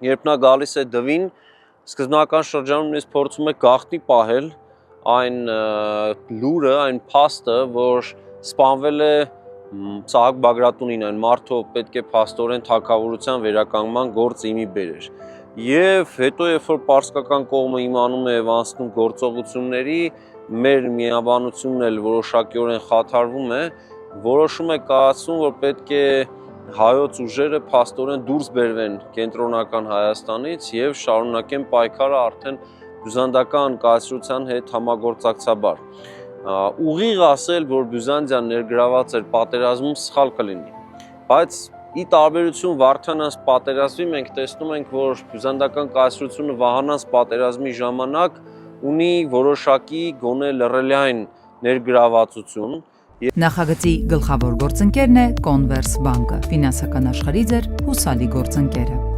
երբ նա գալիս է դվին, սկզբնական շրջանում ես փորձում է գաղտնի պահել այն լուրը, այն փաստը, որ սպանվել է Սահակ Բագրատունին, այն մարդը պետք է փաստորեն թագավորության վերականգնման գործ իմի բերեր։ Եվ հետո երբ որ պարսկական կողմը իմանում է եւ անցնում գործողությունների, մեր միաբանությունն էլ որոշակիորեն խաթարվում է, որոշում է կայացում, որ պետք է հայոց ուժերը փաստորեն դուրս բերվեն կենտրոնական Հայաստանից եւ շարունակեն պայքարը արդեն բյուզանդական կայսրության հետ համագործակցաբար։ Ուղիղ ասել, որ Բյուզանդիան ներգրաված էր պատերազմում, սխալ կլինի, բայց ի տարբերություն Վարդանանց պատերազմի մենք տեսնում ենք, որ բյուզանդական կայսրությունը Վահանանց պատերազմի ժամանակ ունի որոշակի գոնե լռելիային ներգրավվածություն։ Նախագծի գլխավոր գործընկերն է Converse բանկը, ֆինանսական աշխարհի ձեր հուսալի գործընկերը։